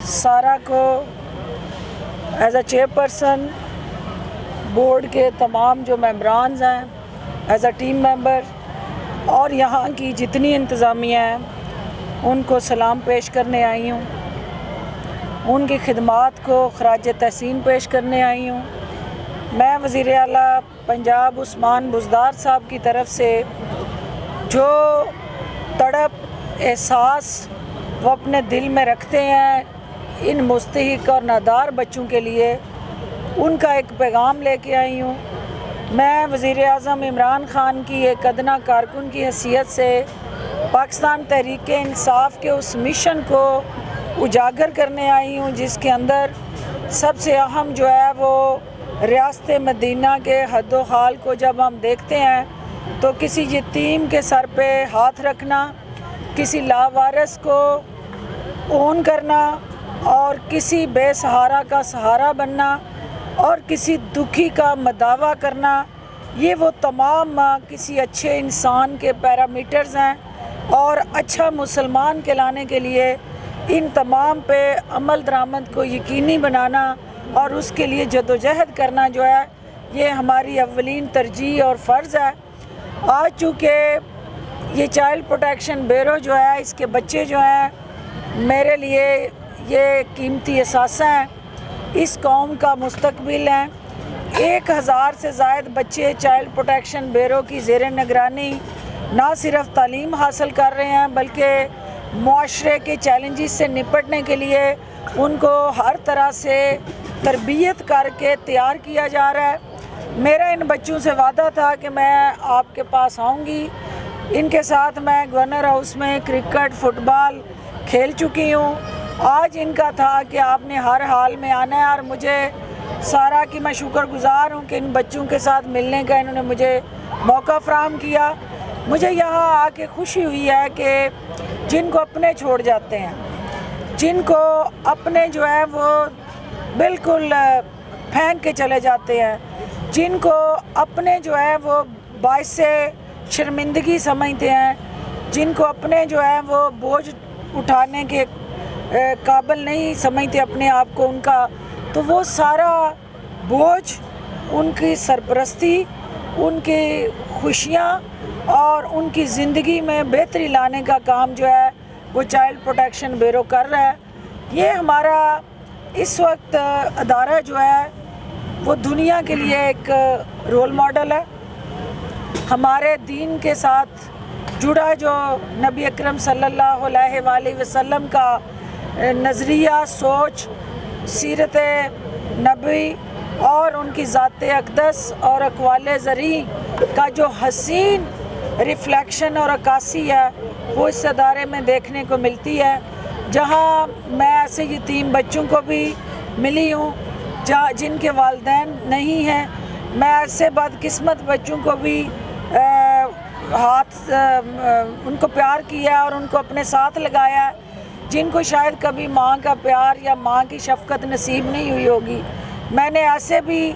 سارا کو as a chairperson, board کے تمام جو ممبرانز ہیں ایز اے ٹیم ممبر، اور یہاں کی جتنی انتظامیہ ہیں ان کو سلام پیش کرنے آئی ہوں، ان کی خدمات کو خراج تحسین پیش کرنے آئی ہوں۔ میں وزیر اعلیٰ پنجاب عثمان بزدار صاحب کی طرف سے جو تڑپ احساس وہ اپنے دل میں رکھتے ہیں ان مستحق اور نادار بچوں کے لیے، ان کا ایک پیغام لے کے آئی ہوں۔ میں وزیر اعظم عمران خان کی ایک ادنا کارکن کی حیثیت سے پاکستان تحریک انصاف کے اس مشن کو اجاگر کرنے آئی ہوں جس کے اندر سب سے اہم جو ہے وہ ریاست مدینہ کے حد و حال کو جب ہم دیکھتے ہیں تو کسی یتیم کے سر پہ ہاتھ رکھنا، کسی لاوارث کو اون کرنا اور کسی بے سہارا کا سہارا بننا اور کسی دکھی کا مداوع کرنا، یہ وہ تمام کسی اچھے انسان کے پیرامیٹرز ہیں، اور اچھا مسلمان کہلانے کے لیے ان تمام پہ عمل درآمد کو یقینی بنانا اور اس کے لیے جدوجہد کرنا جو ہے یہ ہماری اولین ترجیح اور فرض ہے۔ آج چونکہ یہ چائلڈ پروٹیکشن بیورو جو ہے، اس کے بچے جو ہیں میرے لیے یہ قیمتی اثاثہ ہیں، اس قوم کا مستقبل ہیں۔ 1000 سے زائد بچے چائلڈ پروٹیکشن بیورو کی زیر نگرانی نہ صرف تعلیم حاصل کر رہے ہیں بلکہ معاشرے کے چیلنجز سے نپٹنے کے لیے ان کو ہر طرح سے تربیت کر کے تیار کیا جا رہا ہے۔ میرا ان بچوں سے وعدہ تھا کہ میں آپ کے پاس آؤں گی، ان کے ساتھ میں گورنر ہاؤس میں کرکٹ فٹ بال کھیل چکی ہوں۔ آج ان کا تھا کہ آپ نے ہر حال میں آنا ہے، اور مجھے سارا کی میں شکر گزار ہوں کہ ان بچوں کے ساتھ ملنے کا انہوں نے مجھے موقع فراہم کیا۔ مجھے یہاں آ کے خوشی ہوئی ہے کہ جن کو اپنے چھوڑ جاتے ہیں، جن کو اپنے جو ہے وہ بالکل پھینک کے چلے جاتے ہیں، جن کو اپنے جو ہے وہ باعث شرمندگی سمجھتے ہیں، جن کو اپنے جو ہے وہ بوجھ اٹھانے کے قابل نہیں سمجھتے اپنے آپ کو، ان کا تو وہ سارا بوجھ، ان کی سرپرستی، ان کی خوشیاں اور ان کی زندگی میں بہتری لانے کا کام جو ہے وہ چائلڈ پروٹیکشن بیورو کر رہا ہے۔ یہ ہمارا اس وقت ادارہ جو ہے وہ دنیا کے لیے ایک رول ماڈل ہے۔ ہمارے دین کے ساتھ جڑا جو نبی اکرم صلی اللہ علیہ وآلہ وسلم کا نظریہ، سوچ، سیرت نبی اور ان کی ذات اقدس اور اقوال زرعی کا جو حسین ریفلیکشن اور عکاسی ہے وہ اس ادارے میں دیکھنے کو ملتی ہے، جہاں میں ایسے یتیم بچوں کو بھی ملی ہوں جن کے والدین نہیں ہیں، میں ایسے بدقسمت بچوں کو بھی ان کو پیار کیا اور ان کو اپنے ساتھ لگایا ہے جن کو شاید کبھی ماں کا پیار یا ماں کی شفقت نصیب نہیں ہوئی ہوگی۔ میں نے ایسے بھی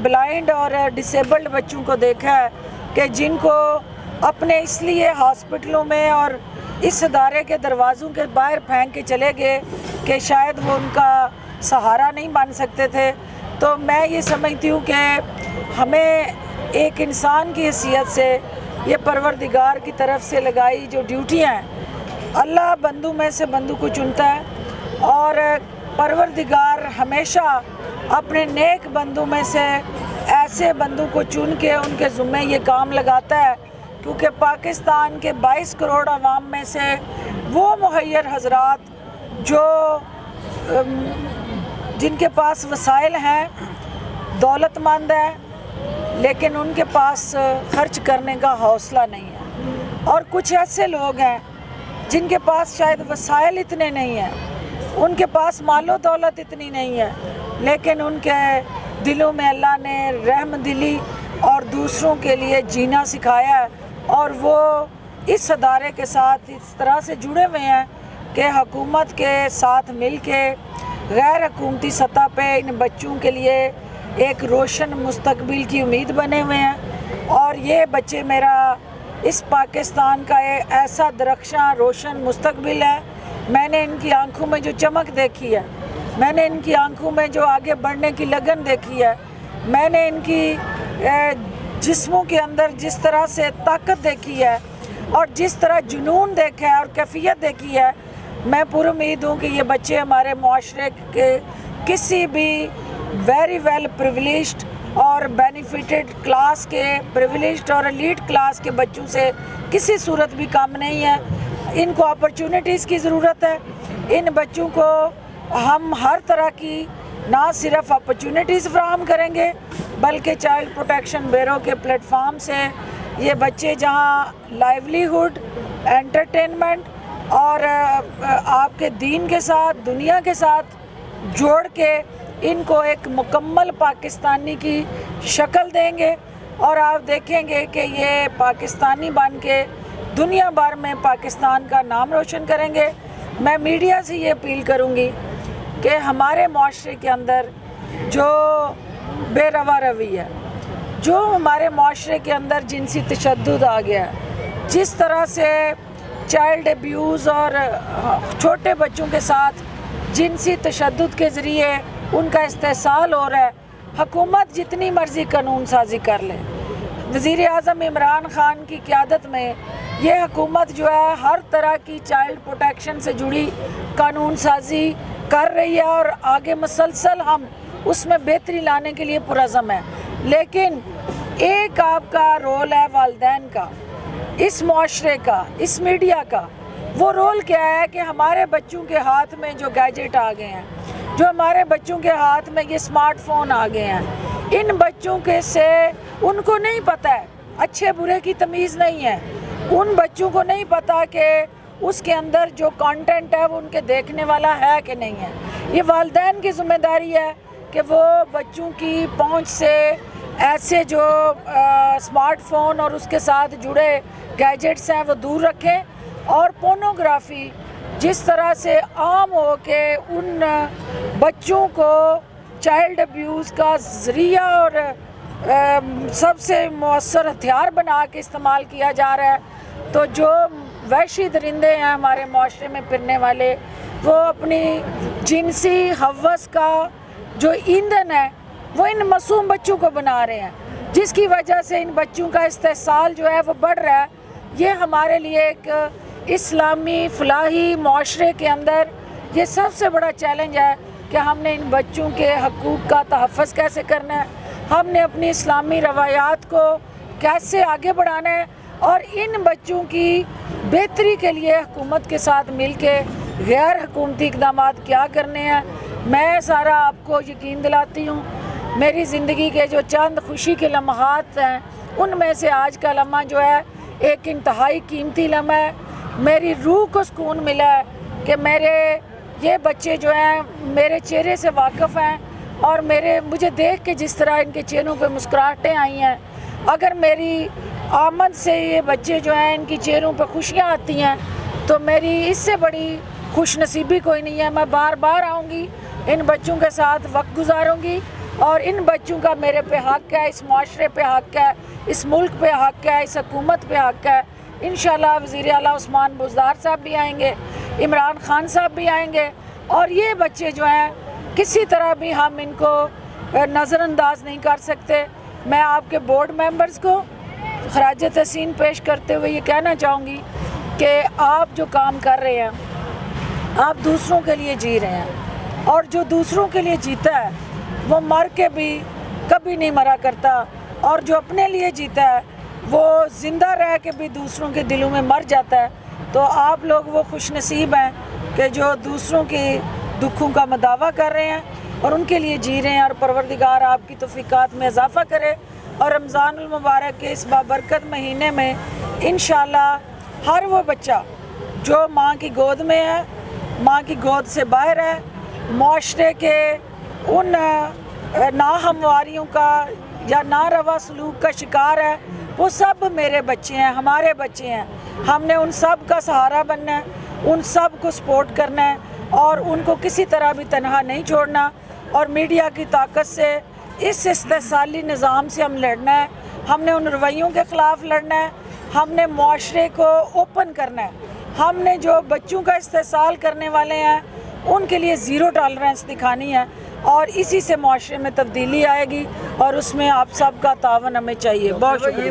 بلائنڈ اور ڈسیبلڈ بچوں کو دیکھا ہے کہ جن کو اپنے اس لیے ہاسپٹلوں میں اور اس ادارے کے دروازوں کے باہر پھینک کے چلے گئے کہ شاید وہ ان کا سہارا نہیں بن سکتے تھے۔ تو میں یہ سمجھتی ہوں کہ ہمیں ایک انسان کی حیثیت سے یہ پروردگار کی طرف سے لگائی جو ڈیوٹیاں ہیں، اللہ بندوں میں سے بندوں کو چنتا ہے، اور پروردگار ہمیشہ اپنے نیک بندوں میں سے ایسے بندوں کو چن کے ان کے ذمے یہ کام لگاتا ہے، کیونکہ پاکستان کے 22 کروڑ عوام میں سے وہ مہیر حضرات جو جن کے پاس وسائل ہیں، دولت مند ہیں، لیکن ان کے پاس خرچ کرنے کا حوصلہ نہیں ہے، اور کچھ ایسے لوگ ہیں جن کے پاس شاید وسائل اتنے نہیں ہیں، ان کے پاس مال و دولت اتنی نہیں ہے، لیکن ان کے دلوں میں اللہ نے رحم دلی اور دوسروں کے لیے جینا سکھایا ہے، اور وہ اس ادارے کے ساتھ اس طرح سے جڑے ہوئے ہیں کہ حکومت کے ساتھ مل کے غیر حکومتی سطح پہ ان بچوں کے لیے ایک روشن مستقبل کی امید بنے ہوئے ہیں، اور یہ بچے میرا اس پاکستان کا ایک ایسا درخشاں روشن مستقبل ہے میں نے ان کی آنکھوں میں جو چمک دیکھی ہے، میں نے ان کی آنکھوں میں جو آگے بڑھنے کی لگن دیکھی ہے، میں نے ان کی جسموں کے اندر جس طرح سے طاقت دیکھی ہے اور جس طرح جنون دیکھا ہے اور کیفیت دیکھی ہے، میں پر امید ہوں کہ یہ بچے ہمارے معاشرے کے کسی بھی ویری ویل پریویلیجڈ اور بینیفیٹڈ کلاس کے، پریویلیجڈ اور ایلیٹ کلاس کے بچوں سے کسی صورت بھی کم نہیں ہے۔ ان کو اپرچونٹیز کی ضرورت ہے۔ ان بچوں کو ہم ہر طرح کی نہ صرف اپرچونٹیز فراہم کریں گے بلکہ چائلڈ پروٹیکشن بیورو کے پلیٹ فارم سے یہ بچے جہاں لائیولیہوڈ، انٹرٹینمنٹ اور آپ کے دین کے ساتھ، دنیا کے ساتھ جوڑ کے ان کو ایک مکمل پاکستانی کی شکل دیں گے، اور آپ دیکھیں گے کہ یہ پاکستانی بن کے دنیا بھر میں پاکستان کا نام روشن کریں گے۔ میں میڈیا سے یہ اپیل کروں گی کہ ہمارے معاشرے کے اندر جو بے روا روی ہے، جو ہمارے معاشرے کے اندر جنسی تشدد آ گیا ہے، جس طرح سے چائلڈ ایبیوز اور چھوٹے بچوں کے ساتھ جنسی تشدد کے ذریعے ان کا استحصال ہو رہا ہے، حکومت جتنی مرضی قانون سازی کر لے، وزیر اعظم عمران خان کی قیادت میں یہ حکومت جو ہے ہر طرح کی چائلڈ پروٹیکشن سے جڑی قانون سازی کر رہی ہے اور آگے مسلسل ہم اس میں بہتری لانے کے لیے پرعزم ہیں۔ لیکن ایک آپ کا رول ہے والدین کا، اس معاشرے کا، اس میڈیا کا۔ وہ رول کیا ہے کہ ہمارے بچوں کے ہاتھ میں جو گیجٹ آ گئے ہیں، جو ہمارے بچوں کے ہاتھ میں یہ سمارٹ فون آ گئے ہیں، ان بچوں کے سے ان کو نہیں پتہ ہے، اچھے برے کی تمیز نہیں ہے، ان بچوں کو نہیں پتہ کہ اس کے اندر جو کانٹینٹ ہے وہ ان کے دیکھنے والا ہے کہ نہیں ہے۔ یہ والدین کی ذمہ داری ہے کہ وہ بچوں کی پہنچ سے ایسے جو سمارٹ فون اور اس کے ساتھ جڑے گیجٹس ہیں وہ دور رکھیں، اور پورنوگرافی جس طرح سے عام ہو کے ان بچوں کو چائلڈ ابیوز کا ذریعہ اور سب سے مؤثر ہتھیار بنا کے استعمال کیا جا رہا ہے، تو جو وحشی درندے ہیں ہمارے معاشرے میں پھرنے والے، وہ اپنی جنسی ہوس کا جو ایندھن ہے وہ ان معصوم بچوں کو بنا رہے ہیں، جس کی وجہ سے ان بچوں کا استحصال جو ہے وہ بڑھ رہا ہے۔ یہ ہمارے لیے ایک اسلامی فلاحی معاشرے کے اندر یہ سب سے بڑا چیلنج ہے کہ ہم نے ان بچوں کے حقوق کا تحفظ کیسے کرنا ہے، ہم نے اپنی اسلامی روایات کو کیسے آگے بڑھانا ہے، اور ان بچوں کی بہتری کے لیے حکومت کے ساتھ مل کے غیر حکومتی اقدامات کیا کرنے ہیں۔ میں سارا آپ کو یقین دلاتی ہوں، میری زندگی کے جو چند خوشی کے لمحات ہیں ان میں سے آج کا لمحہ جو ہے ایک انتہائی قیمتی لمحہ ہے۔ میری روح کو سکون ملا ہے کہ میرے یہ بچے جو ہیں میرے چہرے سے واقف ہیں، اور مجھے دیکھ کے جس طرح ان کے چہروں پہ مسکراہٹیں آئی ہیں، اگر میری آمد سے یہ بچے جو ہیں ان کی چہروں پہ خوشیاں آتی ہیں تو میری اس سے بڑی خوش نصیبی کوئی نہیں ہے۔ میں بار بار آؤں گی، ان بچوں کے ساتھ وقت گزاروں گی، اور ان بچوں کا میرے پہ حق ہے، اس معاشرے پہ حق ہے، اس ملک پہ حق ہے، اس حکومت پہ حق ہے۔ انشاءاللہ وزیر اعلیٰ عثمان بزدار صاحب بھی آئیں گے، عمران خان صاحب بھی آئیں گے، اور یہ بچے جو ہیں کسی طرح بھی ہم ان کو نظر انداز نہیں کر سکتے۔ میں آپ کے بورڈ ممبرز کو خراج تحسین پیش کرتے ہوئے یہ کہنا چاہوں گی کہ آپ جو کام کر رہے ہیں آپ دوسروں کے لیے جی رہے ہیں، اور جو دوسروں کے لیے جیتا ہے وہ مر کے بھی کبھی نہیں مرا کرتا، اور جو اپنے لیے جیتا ہے وہ زندہ رہ کے بھی دوسروں کے دلوں میں مر جاتا ہے۔ تو آپ لوگ وہ خوش نصیب ہیں کہ جو دوسروں کی دکھوں کا مداوع کر رہے ہیں اور ان کے لیے جی رہے ہیں، اور پروردگار آپ کی توفیقات میں اضافہ کرے، اور رمضان المبارک کے اس بابرکت مہینے میں انشاءاللہ ہر وہ بچہ جو ماں کی گود میں ہے، ماں کی گود سے باہر ہے، معاشرے کے ان ناہمواریوں کا یا ناروا سلوک کا شکار ہے، وہ سب میرے بچے ہیں، ہمارے بچے ہیں۔ ہم نے ان سب کا سہارا بننا ہے، ان سب کو سپورٹ کرنا ہے، اور ان کو کسی طرح بھی تنہا نہیں چھوڑنا، اور میڈیا کی طاقت سے اس استحصالی نظام سے ہم لڑنا ہے۔ ہم نے ان رویوں کے خلاف لڑنا ہے، ہم نے معاشرے کو اوپن کرنا ہے، ہم نے جو بچوں کا استحصال کرنے والے ہیں ان کے لیے زیرو ٹالرنس دکھانی ہے، اور اسی سے معاشرے میں تبدیلی آئے گی، اور اس میں آپ سب کا تعاون ہمیں چاہیے. بہت شکریہ.